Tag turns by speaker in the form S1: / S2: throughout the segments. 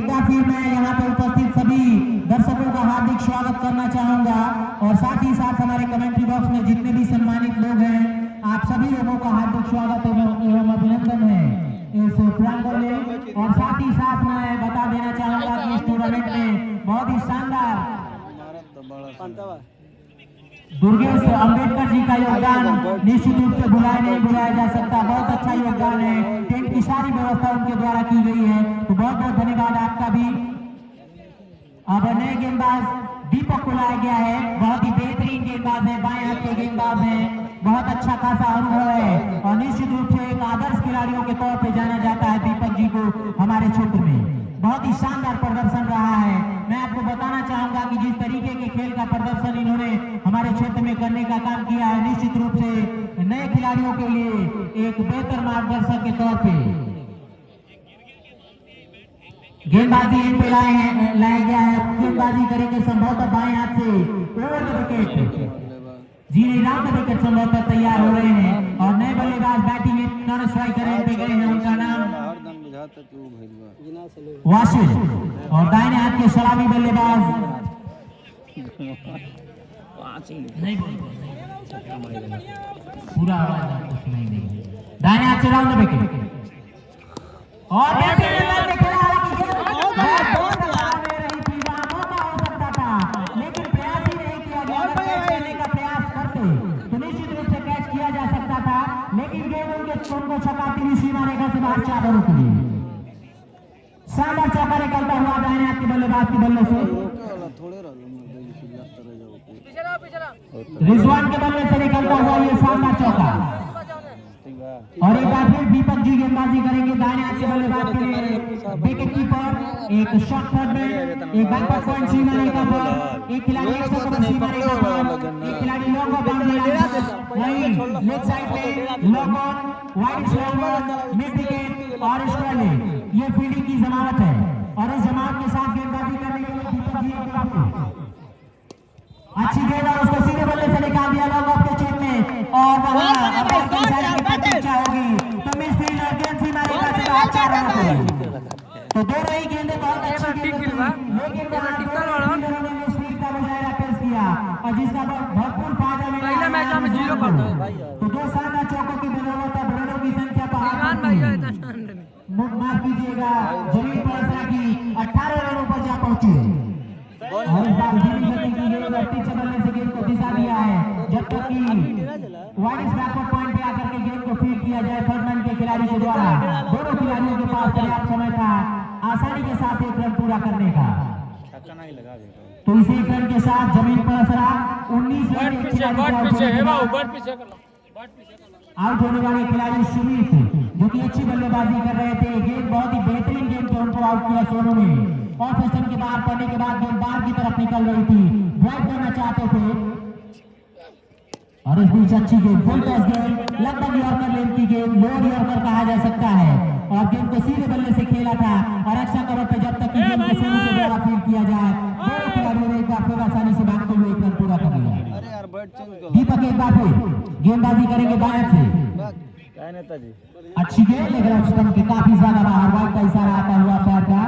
S1: एक बार फिर मैं यहाँ पर उपस्थित सभी दर्शकों का हार्दिक स्वागत करना चाहूंगा और साथ ही साथ हमारे कमेंट्री बॉक्स में जितने भी सम्मानित लोग हैं आप सभी लोगों का हार्दिक स्वागत एवं अभिनंदन है इस प्रांगण में। और साथ ही साथ मैं बता देना चाहूंगा कि इस टूर्नामेंट में बहुत ही शानदार दुर्गेश अंबेडकर जी का योगदान निश्चित रूप से भुलाया जा सकता। बहुत अच्छा योगदान है, टेंट की सारी व्यवस्था उनके द्वारा की गई है, तो बहुत बहुत धन्यवाद आपका भी। अब नए गेंदबाज दीपक को लाया गया है, बहुत ही बेहतरीन गेंदबाज है, बाएं हाथ के गेंदबाज है, बहुत अच्छा खासा अनुभव है और निश्चित रूप से एक आदर्श खिलाड़ियों के तौर पे जाना जाता है दीपक जी को हमारे क्षेत्र में। बहुत ही शानदार प्रदर्शन रहा है। मैं आपको बताना चाहूंगा कि जिस तरीके के खेल का प्रदर्शन इन्होंने हमारे क्षेत्र में करने का काम किया है, निश्चित रूप से नए खिलाड़ियों के लिए एक बेहतर मार्गदर्शक के तौर पे गेंदबाजी इन पे लाया गया है। गेंदबाजी करेंगे संभवतः बाएं हाथ से ओवर द विकेट, जी राउंड द विकेट संभवतः तैयार हो रहे हैं और नए बल्लेबाज बैटिंग नॉन स्ट्राइकर पे गए हैं, उनका नाम वाशिर और दाहिने हाथ के सलामी बल्लेबाज पूरा आवाज सुनाई नहीं, दाहिने हाथ से राउंड द विकेट और लेकिन प्रयास ही नहीं किया गया, करने का प्रयास करते तो निश्चित रूप से कैच किया जा सकता था, लेकिन गेंद उनको छक्का तीन सीमा रेखा से बाहर 4 रनों के लिए शानदार चौका निकलता हुआ दाहिने हाथ के बल्लेबाज की बल्ले से रिजवान के बल्ले से निकलता हुआ ये शानदार चौका। और एक बार फिर दीपक जी गेंदबाजी करेंगे दाहिने हाथ के बल्लेबाज के लिए, विकेट कीपर एक शॉट थर्ड में, एक बैकवर्ड पॉइंट सीमा रेखा पर, एक खिलाड़ी एक्स्ट्रा कवर सीमा रेखा पर, एक खिलाड़ी long off boundary line leg side पे long on wide slogger mid wicket और स्क्वायर। ये फील्डिंग की जमानत है और इस जमानत के साथ गेंदबाजी करने के लिए दीपक जी की अच्छी गेंद और उसको सीधे बल्ले से निकाल दिया लॉन्ग ऑफ के चेक में और वहां इच्छा होगी तो मिस फील्डर गेंद सीमा रेखा से बाहर 4 रनों के लिए। तो दोनों ही गेंदें बहुत अच्छी गेंदें थी, लेकिन उन्होंने मिस फील्ड का मुजाहिरा पेश किया और जिसका भरपूर फायदा मिला। पहले मैच में 0 पर तो 2 शानदार चौकों की बदौलत रनों की संख्या माफ कीजिएगा जमीन पर की 18 रनों पर जा पहुंची और इस बार धीमी गति की गेंद पिच बल्ले से गेंद को दिशा दिया है जब तक कि वाइड बैकवर्ड पॉइंट पे आकर के गेंद को फील्ड किया जाए थर्ड मैन के खिलाड़ी के द्वारा। दोनों खिलाड़ियों के पास पर्याप्त समय था आसानी के साथ 1 रन पूरा करने का, तो इस 1 रन के साथ जमीन पर असरा 19 रन आउट होने वाले खिलाड़ी सुमित जो कि अच्छी बल्लेबाजी कर रहे थे, गेंद बहुत ही बेहतरीन गेंद पे उनको आउट किया सोनू ने। ऑफ स्टंप के बाहर पड़ने के बाद गेंद बाहर की तरफ निकल रही थी, ड्राइव करना चाहते थे और इस बीच अच्छी गेंद फुल टॉस गेंद लगभग यॉर्कर लेंथ की गेंद, लोअर यॉर्कर कहा जा सकता है और गेंद को सीधे बल्ले से खेला था और एक्स्ट्रा कवर पे जब तक कि गेंद को सोनू के द्वारा फील्ड किया जाए दोनों खिलाड़ियों ने एक बार फिर आसानी से भागते हुए 1 रन पूरा कर लिया। दीपक एक बार फिर गेंदबाजी करेंगे बाएं से, अच्छी गेंद लेकिन स्टंप के काफी ज्यादा बाहर, वाइड का इशारा आता हुआ पैर का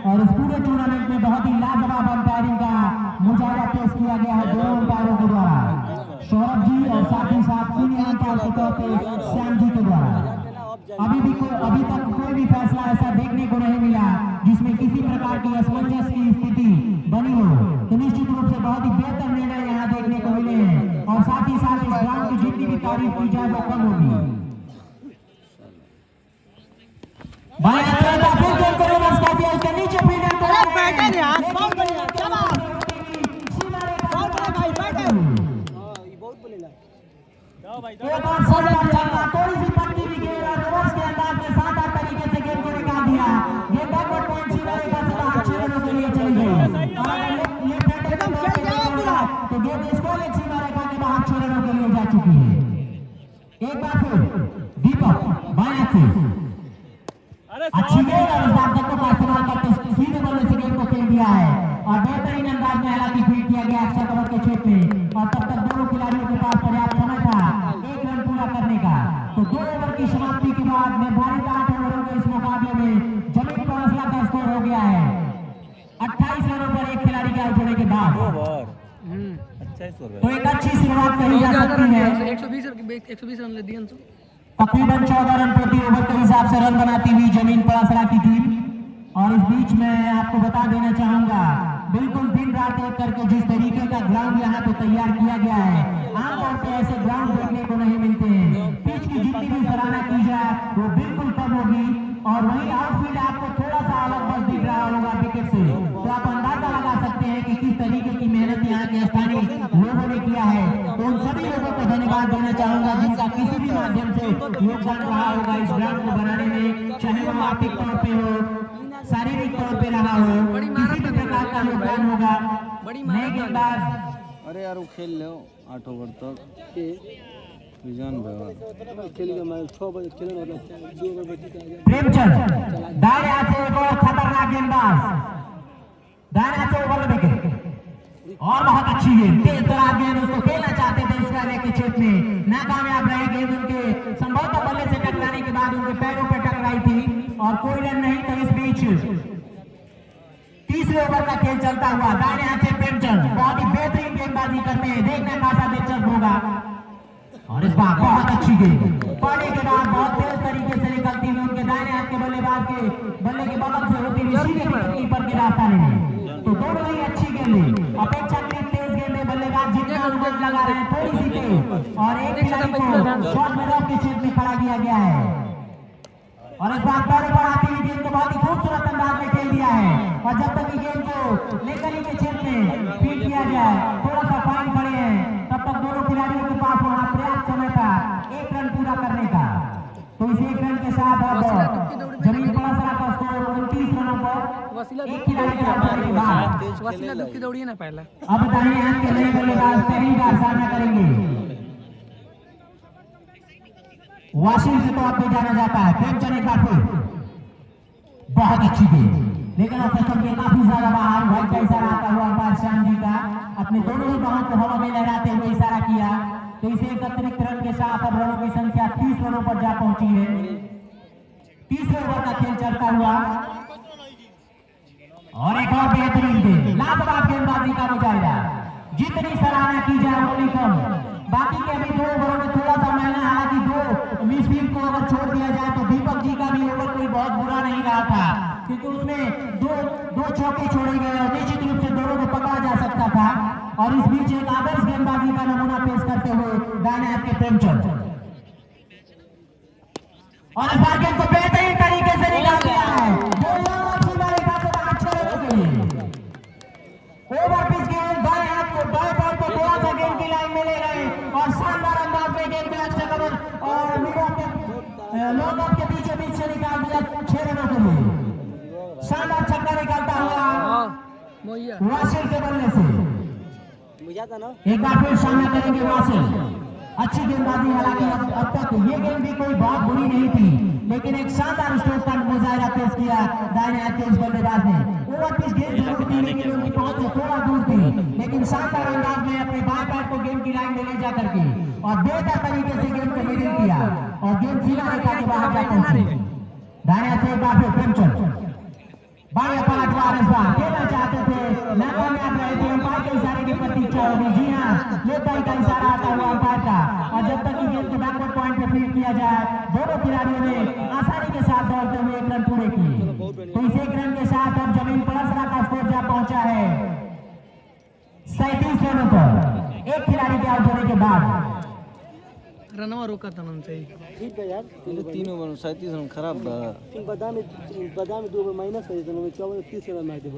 S1: और इस पूरे टूर्नामेंट में बहुत ही लाजवाब अंपायरिंग का मुजाहिरा पेश किया गया है दोनों अंपायरों के द्वारा, सौरभ जी और साथ ही साथ सीनियर अंपायर के तौर पे श्याम जी के द्वारा। अभी तक कोई भी फैसला ऐसा देखने को नहीं मिला जिसमें किसी प्रकार की असमंजस की स्थिति बनी हो, तो निश्चित रूप से बहुत ही बेहतर निर्णय यहाँ देखने को मिले हैं और साथ ही साथ इस ग्राउंड की जितनी भी तारीफ की जाए वो कम होगी। भाई नीचे थोड़ी सी पट्टी भी गेंद और रिवर्स के अंदाज में शानदार तरीके से गेंद को निकाल दिया, गेंद बैकवर्ड पॉइंट सीमा रेखा से बाहर 6 रनों के लिए चली गई तो गेंद स्कोर लेग सीमा रेखा के बाहर 6 रनों के लिए जा चुकी है। एक बार फिर दीपक बाएं से अच्छी गेंद और इस बार धक्कों का इस्तेमाल करते सीधे बल्ले से गेंद को खेल दिया है और बेहतरीन अंदाज में हालांकि फील्ड किया गया एक्स्ट्रा कवर के क्षेत्र में और तब तक दोनों खिलाड़ियों के पास पर्याप्त समय था 1 रन पूरा करने का। तो 2 ओवर की समाप्ति के बाद निर्धारित 8 ओवरों के इस मुकाबले में जमीन पर असला का स्कोर हो गया है तो एक अच्छी शुरुआत कही जा सकती है।
S2: 120 रन ले दिए तो
S1: तकरीबन 14 रन प्रति ओवर के हिसाब से रन बनाती हुई जमीन पड़ासरा की टीम। और इस बीच में आपको बता देना चाहूंगा, बिल्कुल दिन रात एक करके जिस तरीके का ग्राउंड यहाँ पे तैयार किया गया है, आमतौर पे ऐसे ग्राउंड देखने को नहीं मिलते हैं। पिच की जितनी भी सराहना की जाए वो बिल्कुल कम होगी। और वही आउटफील्ड आपको थोड़ा सा अलग बस दिख रहा होगा विकेट से, तो आप अंदाजा लगा सकते हैं कि किस तरीके की मेहनत यहाँ के स्थानीय लोगों ने किया है। तो उन सभी लोगों को धन्यवाद देना चाहूंगा जिनका किसी भी माध्यम से योगदान रहा होगा इस ग्राउंड को बनाने में, चाहे वो आर्थिक तौर पे हो, शारीरिक तौर पे रहा हो, किसी भी प्रकार का योगदान होगा। नए गेंदबाज
S3: अरे यार वो खेल लो 8 ओवर तक
S1: प्रेमचंद दाएं हाथ से एक और खतरनाक गेंदबाज, दाएं हाथ से ओवर विकेट और बहुत अच्छी गेंद, तेज तरार गेंद, उसको खेलना चाहते थे इस वाले के क्षेत्र में, नाकामयाब रहे। गेंद उनके संभवतः बल्ले से टकराने के बाद उनके पैरों पर टकराई थी और कोई रन नहीं। तो इस बीच तीसरे ओवर का खेल चलता हुआ दाएं हाथ से प्रेमचंद बहुत ही बेहतरीन गेंदबाजी करते हैं, देखने खासा दिलचस्प होगा। और इस बार बहुत अच्छी गेंद पड़ने के बाद बहुत तेज तरीके से निकलती हुई उनके दाहिने हाथ के बल्लेबाज के बल्ले के बगल से होती हुई सीधे कीपर के रास्ता में। तो दोनों ही अच्छी गेंदें, अपेक्षाकृत तेज गेंदें, बल्लेबाज जितना अनुमान लगा रहे हैं थोड़ी सी तेज, और एक खिलाड़ी को शॉर्ट में रफ के क्षेत्र में खड़ा किया गया है। और इस बार पैरों पर आती हुई गेंद को बहुत ही खूबसूरत अंदाज में खेल दिया है। और जब तक गेंद को लेकर ही के क्षेत्र में फीड किया जाए, थोड़ा सा फाइन पड़े हैं, तब तक दोनों खिलाड़ियों के पास वहां पर्याप्त समय था 1 रन पूरा करने का। तो इस 1 रन के साथ अब जमीन पड़ासरा का स्कोर 29 रनों पर एक खिलाड़ी के आउट होने के बाद
S2: वसीला दुक्की दौड़ी है ना पहला।
S1: अब दाहिने हाथ के नए बल्लेबाज पहली बार सामना करेंगे। वाशिल के तौर पे जाना जाता है प्रेमचंद। एक बार फिर बहुत अच्छी गेंद, लेकिन ऑफिसर के काफी ज्यादा बाहर, व्हाइट का इशारा आता हुआ अंपायर श्याम जी का अपने दोनों ही बाहों को हवा में लहराते हुए इशारा किया। तो इसे एक अतिरिक्त रन के साथ अब रनों की संख्या 30 रनों पर जा पहुंची है। तीसरे ओवर का खेल चलता हुआ और एक और बेहतरीन गेंद, लाजवाब गेंदबाजी का मुजाहिरा, जितनी सराहना की जाए उतनी कम। बाकी के अभी 2 ओवरों में थोड़ा सा मैंने, हालांकि 2 मिसफील्ड को अगर छोड़ दिया जाए तो दीपक जी का भी ओवर कोई बहुत बुरा नहीं रहा था, क्योंकि उसमें दो चौके छोड़े गए और निश्चित रूप से दोनों को पकड़ा जा सकता था। और इस बीच एक आदर्श गेंदबाजी का नमूना पेश करते हुए दाहिने हाथ के प्रेमचंद, और इस बार गेंद को बेहतरीन तरीके से निकाल दिया है। ओवर पिच गेंद, बाएं हाथ को बाएं पैर को थोड़ा सा गेंद की लाइन में ले गए और शानदार अंदाज में गेंद को एक्स्ट्रा कवर और लोग के पीछे बीच से निकाल दिया 6 रनों के लिए। शानदार छक्का निकालता हुआ वाशिल के बल्ले से। एक बार फिर सामना करेंगे वाशिल। अच्छी गेंदबाजी, हालांकि अब तक ये गेंद भी कोई बहुत बुरी नहीं थी, लेकिन एक शानदार स्ट्रोक का मुजाहिरा पेश किया दाहिने हाथ के इस बल्लेबाज ने। ओवर पिच गेंद जरूर थी, लेकिन उनकी पहुंच से थोड़ा दूर थी, लेकिन शानदार अंदाज में अपने बाएं पैर को गेंद की लाइन में ले जाकर के और बेहतर तरीके से गेंद को मिडिल किया और गेंद सीधा रेखा के बाहर जा पहुंची। दाहिने हाथ से एक बार फिर प्रेमचंद, बाएं पांच बार इस बार खेलना चाहते थे, नाकामयाब रहे थे। अंपायर के इशारे की प्रतीक्षा होगी। जी हाँ, लोकाई का इशारा आता हुआ अंपायर का, और जब तक गेंद को बैकवर्ड पॉइंट पे फीड किया जाए, दोनों खिलाड़ियों ने आसानी के साथ दौड़ते हुए 1 रन पूरे किए। तो इस 1 रन के साथ अब जमीन पड़ासरा का स्कोर जा पहुंचा है 37 रनों पर, एक खिलाड़ी के आउट होने के बाद।
S2: रनवा रोका था ना सही,
S3: ठीक है यार, 3 ओवर 37 रन खराब बा। बादाम 2 ओवर माइनस है, 30 रन मार दे।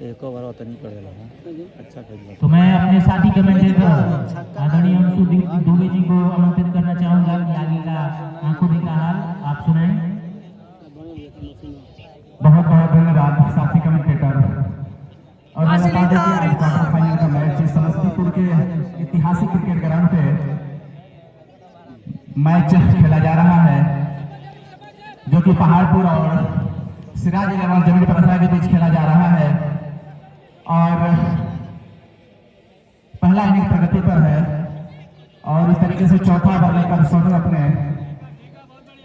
S3: एक ओवर तो नहीं पड़ेगा, अच्छा कर।
S1: तो मैं अपने साथी कमेंटेटर आदरणीय अंशु दुबे जी को आमंत्रित करना चाहूंगा कि आगे का आंखों देखा हाल आप सुनाएं।
S4: बहुत बहुत धन्यवाद साथी कमेंटेटर। और बता दें कि आज क्वार्टर फाइनल का मैच समस्तीपुर के ऐतिहासिक क्रिकेट ग्राउंड पे मैच खेला जा रहा है, जो कि पहाड़पुर और सिराज इलेवन जमीन पड़ासरा के बीच खेला जा रहा है। और पहला इनिंग प्रगति पर है और इस तरीके से चौथा ओवर लेकर सोनू अपने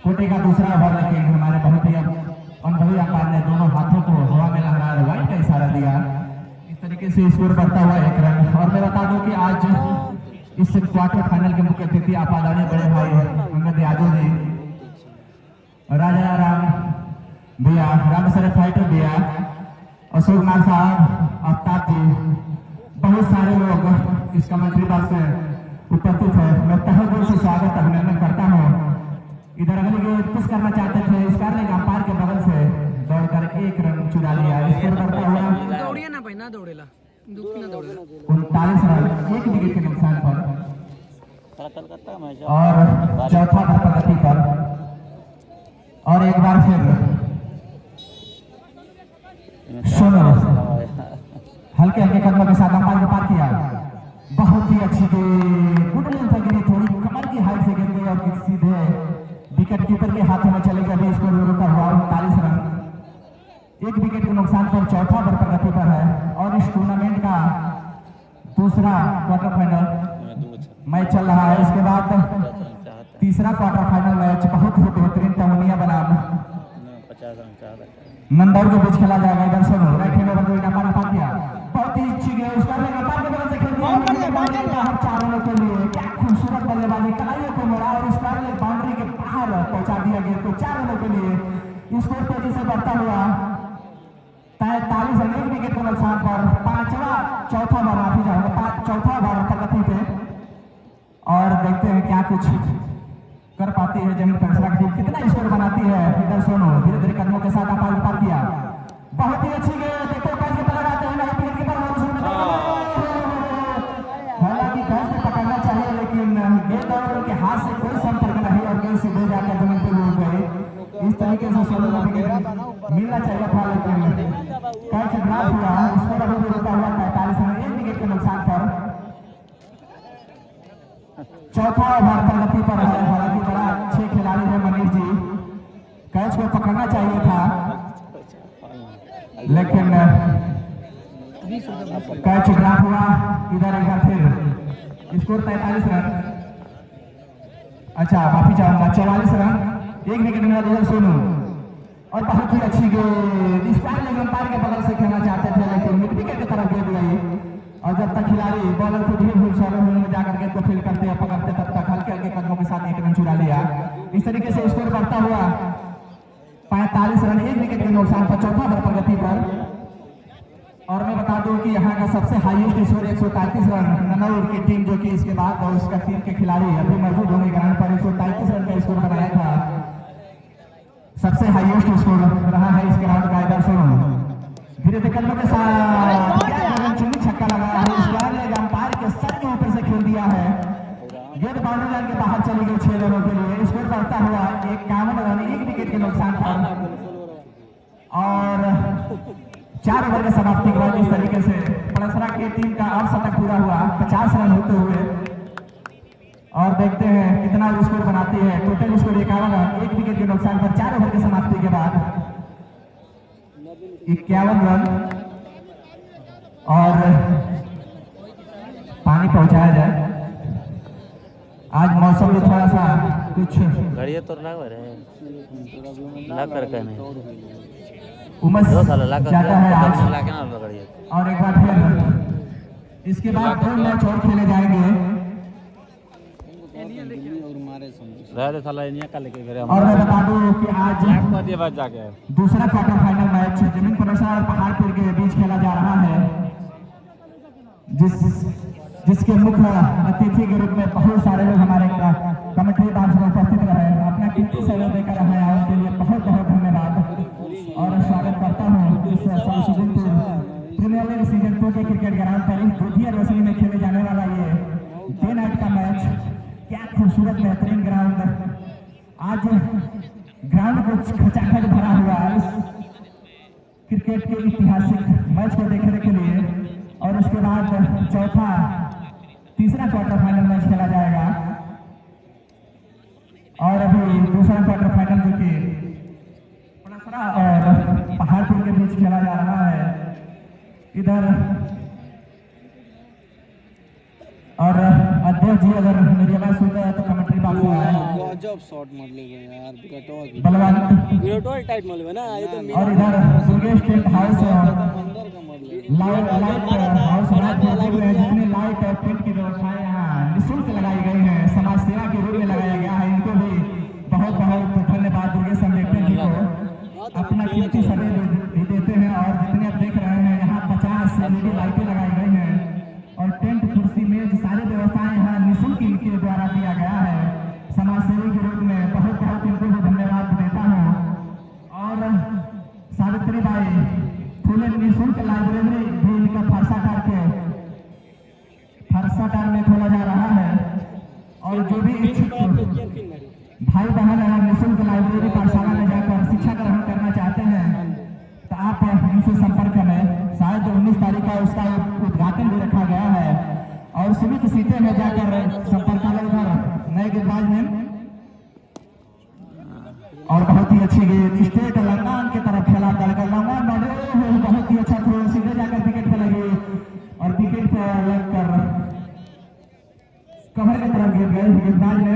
S4: कोटे का दूसरा ओवर लेके हमारे बहुत ही अनुभवी अंपायर ने दोनों हाथों को हवा में लहराया, व्हाइट का इशारा दिया। इस तरीके तरीके से स्कोर बढ़ता हुआ 1 रन। और मैं बता दूं कि आज इस क्वार्टर फाइनल के मुख्य अतिथि आप आदरणीय बड़े भाई अंगद यादव जी, राजा राम भैया, रामसर फाइटर भैया, अशोक नाथ साहब, आफ्ताब जी, बहुत सारे लोग इस कमेंट्री बॉक्स में उपस्थित है। मैं तहे दिल से स्वागत अभिनंदन करता हूँ। इधर अगली गेंद पुश करना चाहते थे, इस कारण अंपायर के बगल से दौड़कर 1 रन चुरा लिया। स्कोर बढ़ता हुआ
S2: दौड़िए ना भाई, ना दौड़ेला, दुखी ना दौड़ेला।
S4: 39 रन, 1 विकेट के नुकसान पर
S3: कलकत्ता मैच
S4: और चौथा ओवर प्रगति पर। और एक बार फिर सुनो, हल्के हल्के कदमों के साथ अंपायर को पार किया। बहुत ही अच्छी गुड लेंथ पर गिरी, थोड़ी कमर की हाइट से गिर गई और सीधे विकेट कीपर के हाथों में चले गए। अभी स्कोर रुका हुआ 39 रन, 1 विकेट के नुकसान पर चौथा ओवर प्रगति पर है। और इस टूर्नामेंट का दूसरा क्वार्टर फाइनल मैच चल रहा है। इसके बाद तीसरा क्वार्टर फाइनल मैच बहुत ही बेहतरीन तमनिया बनाम
S3: 50 रन चाहता है।
S4: मंदौर के बीच खेला जाएगा। इधर सुनो, राइट हैंड ओवर कोई नंबर पा दिया, बहुत ही अच्छी गेंद उसका लेगा, पार के बगल से खेल दिया हर 4 रनों के लिए। क्या खूबसूरत बल्लेबाजी, कलाइयों को मोड़ा और उसका बाउंड्री के बाहर पहुंचा दिया गेंद को 4 रनों के लिए। स्कोर तेजी से बढ़ता हुआ 43 रन, 1 विकेट के नुकसान पर चौथा ओवर माफी चाहूंगा, चौथा ओवर प्रगति पे। और देखते हैं क्या कुछ कर पाती है जमीन पर की टीम, कितना स्कोर बनाती है। इधर सोनो धीरे धीरे कदमों के साथ अंपायर पार किया, बहुत ही अच्छी गेंद, देखो कैच के पकड़ आते हैं नहीं विकेट कीपर हालांकि कैच पे पकड़ना चाहिए लेकिन गेंद और उनके हाथ से कोई संपर्क नहीं और गेंद सीधे जाकर जमीन पर उड़ गई। इस तरीके से सोनो को विकेट मिलना चाहिए था लेकिन कैच ड्रॉप हुआ। स्कोर अभी भी रुका हुआ 45 रन, 1 विकेट के नुकसान पर चौथा ओवर प्रगति पर है। हालांकि बड़ा अच्छे खिलाड़ी है मनीष जी, कैच को पकड़ना चाहिए था लेकिन कैच ड्रॉप हुआ। इधर एक बार फिर स्कोर 43 रन, अच्छा माफी चाहूंगा 44 रन, 1 विकेट मिला। इधर सोनू और बहुत ही अच्छी गेंद, स्क्वायर लेग अंपायर के बगल से खेलना चाहते थे लेकिन मिड विकेट की तरफ गेंद गई। और जब तक खिलाड़ी बॉलर को धीरे धीरे सॉलो में जाकर गेंद को फील्ड करते या पकड़ते तब तक हल्के हल्के कदमों के साथ 1 रन चुरा लिया। इस तरीके से स्कोर बढ़ता हुआ 45 रन, 1 विकेट के नुकसान पर चौथा ओवर प्रगति पर। और मैं बता दूं कि यहाँ का सबसे हाईएस्ट स्कोर 133 रन ननौर की टीम, जो कि इसके बाद उसका टीम के खिलाड़ी अभी मौजूद होंगे ग्राउंड पर, 133 रन का स्कोर बनाया था, सबसे हाईएस्ट स्कोर रहा है इस ग्राउंड का। इधर सुनो धीरे धीरे कदमों के साथ चुनी छक्का लगा है, स्क्वायर लेग अंपायर के सर के ऊपर से खेल दिया है। गेंद बाउंड्री लाइन के बाहर चली गई 6 रनों के लिए। स्कोर बढ़ता हुआ 51 रन, 1 विकेट के नुकसान पर। और 4 ओवर के समाप्ति के बाद इस तरीके से पड़सरा की टीम का अर्धशतक पूरा हुआ 50 रन होते हुए। और देखते हैं कितना स्कोर बनाती है। टोटल स्कोर 51 रन, 1 विकेट के नुकसान पर 4 ओवर की समाप्ति के बाद 51 रन। और पानी पहुंचाया जाए, आज मौसम भी थोड़ा सा कुछ
S3: घड़िया तो लग रहे लग करके नहीं
S4: उमस ज्यादा है आज।
S3: घड़िया
S4: और एक बार फिर इसके बाद 2 मैच और खेले जाएंगे। और मैं बता दूं कि आज दूसरा क्वार्टर फाइनल मैच जमीन परेशान और पहाड़पुर के बीच खेला जा रहा है, जिसके मुख्य अतिथि के रूप में बहुत सारे लोग हमारे कमेंट्री बॉक्स में उपस्थित रहे, अपना कीमती सहयोग देकर रहे हैं, उसके लिए बहुत बहुत धन्यवाद। और स्वागत करता हूँ इस शमशुद्दीनपुर प्रीमियर लीग सीजन 2 के क्रिकेट ग्राउंड पर इस द्वितीय रोशनी में खेले जाने वाला ये डे नाइट का मैच। क्या खूबसूरत बेहतरीन ग्राउंड, आज ग्राउंड को खचाखच भरा हुआ है इस क्रिकेट के ऐतिहासिक मैच को देखने के लिए। और उसके बाद तीसरा क्वार्टर फाइनल मैच खेला जाएगा। और अभी दूसरा क्वार्टर फाइनल जो कि पड़सरा और पहाड़पुर के बीच खेला जा रहा है। इधर और अध्यक्ष जी अगर मेरी आवाज सुनते हैं तो कमेंट्री बॉक्स में आए।
S3: गजब शॉट मार ले यार,
S4: बलवान
S3: विराट टाइप मार ले ना ये तो।
S4: और इधर दुर्गेश टेंट हाउस
S3: अंदर का मार ले
S4: लाइट हाउस जितने लाइट और टेंट की व्यवस्थाएं यहाँ निःशुल्क लगाई गई हैं, समाज सेवा के रूप में लगाया गया है। इनको भी बहुत बहुत धन्यवाद दुर्गेश अम्बेडकर जी को, अपना कीमती समय भी देते हैं। और जितने आप देख रहे हैं यहाँ 50 LED लाइटें लगाई गई हैं और टेंट कुर्सी मेज सारी व्यवस्थाएं यहाँ निःशुल्क इनके द्वारा दिया गया है। समाज सेवी के रूप में बहुत बहुत इनको भी धन्यवाद देता हूँ। और सावित्री बाई फूले निःशुल्क लाइब्रेरी भी इनका फरसाटार में खोला जा रहा है। और जो भी इच्छुक भाई बहन है निःशुल्क लाइब्रेरी पाठशाला में जाकर शिक्षा ग्रहण करना चाहते हैं तो आप इनसे संपर्क करें। शायद 19 तारीख का उसका उद्घाटन भी रखा गया है और सीमित सीटें में जाकर संपर्क करें उधर नए गेंदबाज में। और बहुत ही अच्छी गेंद स्टेट लंगान की तरफ खेला लड़का लंगान बहुत ही अच्छा थ्रो सीधे जाकर विकेट पे लगी और विकेट पे लगकर कवर की तरफ गिर गए। गेंदबाज ने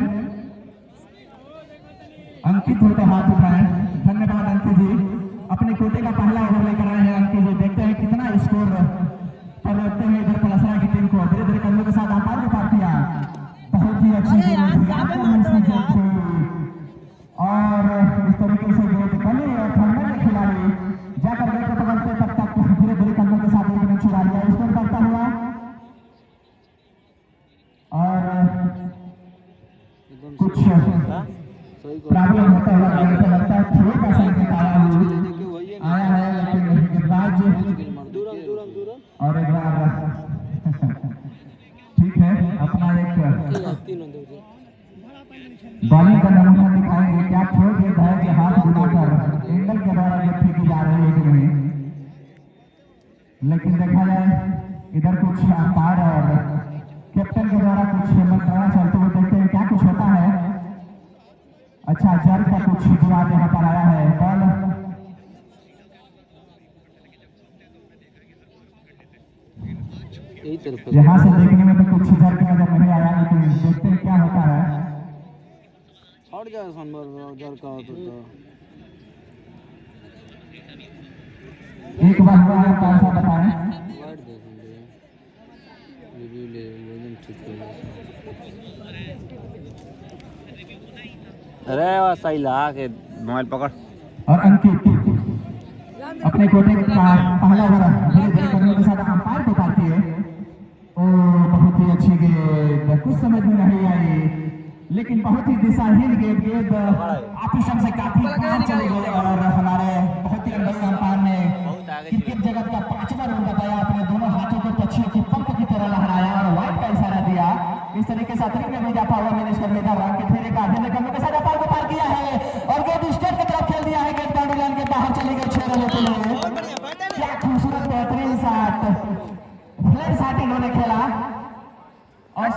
S4: अंकित होकर हाथ उठाए। धन्यवाद अंकित जी, अपने कोटे का पहला ओवर लेकर आए हैं अंकित जी। देखते हैं कितना स्कोर पर रखते हैं इधर पलसरा की टीम को। धीरे धीरे कदमों के साथ अंपायर को पार किया, बहुत ही अच्छी और इस तरीके से गेंद गली और ठंडा के खिलाड़ी जाकर गेंद को पकड़ते तब तक धीरे धीरे कदमों के साथ एक रन छुड़ा लिया। स्कोर बढ़ता हुआ और कुछ प्रॉब्लम होता हुआ लगता है थोड़ा पैसा आया है लेकिन गेंदबाज और एक बार ठीक है अपना एक बॉलिंग का नमूना दिखाएंगे। क्या छोड़ गेंद है कि हाथ घुमाकर एंगल के द्वारा गेंद फेंकी जा रही है कि नहीं, लेकिन देखा जाए इधर कुछ अंपायर और कैप्टन के द्वारा कुछ मंत्रणा चलते हुए देखते हैं क्या कुछ होता है। अच्छा जर का कुछ विवाद यहाँ पर आया है। बॉल यहाँ से देखने में तो कुछ जर की नजर नहीं आया, लेकिन देखते हैं क्या होता है।
S3: और जा जर का
S4: एक बार हुआ है कौन सा बताएं।
S3: अरे वो सही ला के मोबाइल पकड़।
S4: और अंकित अपने कोटे का पहला ओवर धीरे धीरे करने के साथ अंपायर को पाती है। ओ बहुत ही अच्छी गेंद, कुछ समझ में नहीं आई लेकिन बहुत ही दिशाहीन गेंद ऑफिसर से काफी बाहर चले गए। और हमारे बहुत ही अनुभवी अंपायर ने क्रिकेट जगत का 5वां रन बताया, अपने दोनों हाथों को पक्षियों की पंख की तरह लहराया और वाइड का इशारा दिया। इस तरीके से अतिरिक्त में भेजा पावर मिनिस्टर में रन के फेरे का अध्ययन करने के साथ अंपायर को पार किया है और गेंद स्टेट की तरफ खेल दिया है। गेंद बाउंड्री लाइन के बाहर चली गई 6 रन के लिए। क्या खूबसूरत बेहतरीन शॉट, फ्लैट शॉट इन्होंने खेला और